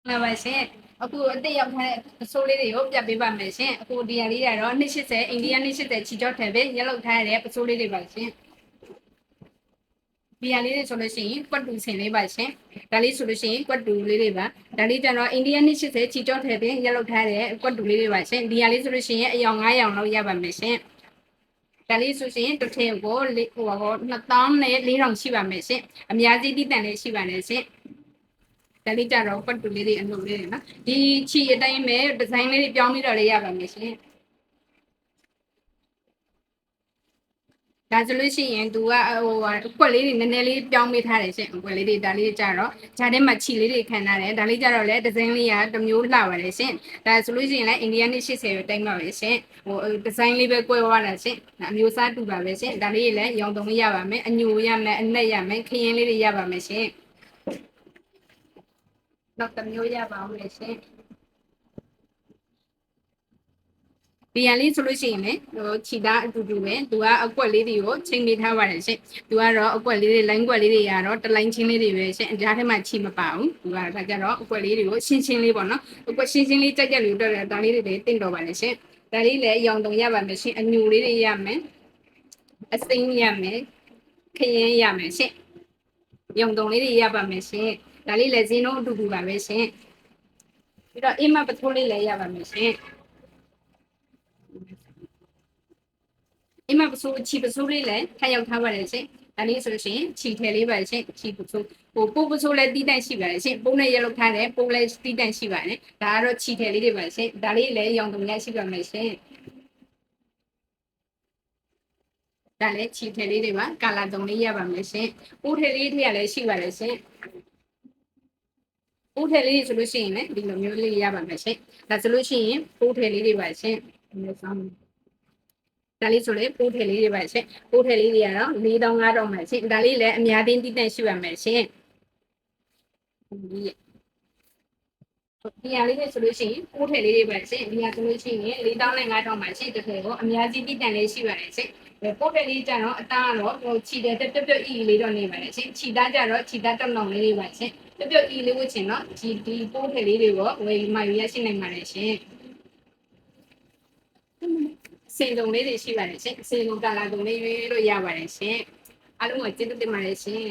လာပါရှင်အခုအတက်ရောက်ထားတဲ့အစိုးလေးတွေကိုပြပေးပါမယ်ရှင်အခုဒီဟာလေးတွေတော့280အိန္ဒိယ280ချီကြော့ထဲပဲရက်လောက်ထားရတဲ့ပစိုးလေးတွေပါရှင်ဒီဟာလေးတွေဆိုလို့ရှိရင်ကွက်တူဆင်လေးပါရှင်ဒါလေးဆိုလို့ရှိရင်ကွက်တူလေးတွေပါဒါလေးကျတော့အိန္ဒိယ280ချီကြော့ထဲပဲရက်လောက်ထားတဲ့ကွက်တူလေးတွေပါရှင်ဒီဟာလေးဆိုလို့ရှိရင်အယောင်9ရောင်လောက်ရပါမယ်ရှင်ဒါလေးဆိုရင်တစ်ထည့်ကို2000နဲ့4000ရှိပါမယ်ရှင်အများကြီးတိတန်လေးရှိပါနဲ့ရှင်ဒါလေးကြတော့ပတ်တူလေးတွေအလုပ်လေးတွေနော်ဒီချီအတိုင်းပဲဒီဇိုင်းလေးတွေပြောင်းပြီးတော့လေးရပါမယ်ရှင်ဒါဆိုလို့ရှိရင်သူကကွက်လေးတွေနည်းနည်းလေးပြောင်းပေးထားတယ်ရှင်ကွက်လေးတွေဒါလေးကြတော့ဂျာထဲမှာချီလေးတွေခံထားတယ်ဒါလေးကြတော့လေဒီဇိုင်းလေးကတစ်မျိုးလှပါတယ်ရှင်ဒါဆိုလို့ရှိရင်လည်းအိန္ဒိယနဲ့80ပဲတိုင်းပါပဲရှင်ဒီဇိုင်းလေးပဲကွဲသွားတာရှင်အမျိုးအစားတူပါပဲရှင်ဒါလေးလည်းရောင်တုံလေးရပါမယ်အညိုရမယ်အနက်ရမယ်ခရင်လေးတွေရပါမယ်ရှင်နောက်တစ်မျိုးရပါဦးလေရှင်ဒီရန်လေးဆိုလို့ရှိရင်လေခြိသားအတူတူပဲသူကအကွက်လေးတွေကိုချိန်ပေးထားပါတယ်ရှင်သူကတော့အကွက်လေးတွေလိုင်းကွက်လေးတွေကတော့တလိုင်းချင်းလေးတွေပဲရှင်အကြားထဲမှာခြိမပါဘူးသူကဒါကြတော့အကွက်လေးတွေကိုရှင်းရှင်းလေးပေါ့နော်အကွက်ရှင်းရှင်းလေးကြက်ကြက်လေးတော့ဒါလေးတွေတင့်တော်ပါလေရှင်ဒါလေးလည်းအယောင်တုံရပါမယ်ရှင်အညူလေးတွေရမယ်အစိမ်းရမယ်ခရင်ရမယ်ရှင်ရောင်တုံလေးတွေရပါမယ်ရှင်ဒါလေးလည်းဈေးနှုန်းအတူတူပါပဲရှင်ပြီးတော့အိမ်မပထိုးလေးလည်းရပါမယ်ရှင်အိမ်မပစိုးချီပစိုးလေးလည်းထပ်ရောက်ထားပါတယ်ရှင်ဒါလေးဆိုလို့ရှိရင်ချီထဲလေးပါရှင်ချီပစိုးပိုးပစိုးလည်းတီးတန့်ရှိပါတယ်ရှင်ပိုးနဲ့ရလောက်ထားတယ်ပိုးလည်းတီးတန့်ရှိပါတယ်ဒါကတော့ချီထဲလေးတွေပါရှင်ဒါလေးလည်းရောင်တုံရရှိပါမယ်ရှင်ဒါလည်းချီထဲလေးတွေပါကာလာတုံလေးရပါမယ်ရှင်ပိုးထဲလေးထည့်ရလည်းရှိပါတယ်ရှင်ပိုးထဲလေးဆိုလို့ရှိရင်လည်းဒီလိုမျိုးလေးရပါမယ်ရှင်ဒါဆိုလို့ရှိရင်ပိုးထဲလေးတွေပါရှင်မျိုးဆောင်ဒါလေးဆိုလေပိုးထည်လေးတွေပါရှင်ပိုးထည်လေးတွေကတော့4500မှရှင်ဒါလေးလည်းအများတင်းတိတန့်ရှိပါမယ်ရှင်ဒီဟာလေးတွေဆိုလို့ရှိရင်ပိုးထည်လေးတွေပါရှင်ဒီဟာဆိုလို့ရှိရင်4500မှရှင်တစ်ထည်ကိုအများကြီးတိတန့်လေးရှိပါတယ်ရှင်ပိုးထည်လေးကြတော့အသားကတော့ခြိတဲ့ပြုတ်အီလေးတော့နေပါတယ်ရှင်ခြိသားကြတော့ခြိသားတောင်တောင်လေးတွေပါရှင်ပြုတ်အီလေးဝတ်ချင်တော့ဒီပိုးထည်လေးတွေကိုဝယ်မှရရှိနိုင်ပါတယ်ရှင်စေတုံလေးတွေရှိပါတယ်ရှင်စေတုံကာလာတုံလေးရွေးလို့ရပါတယ်ရှင်အားလုံးကိုကျေးဇူးတင်ပါတယ်ရှင်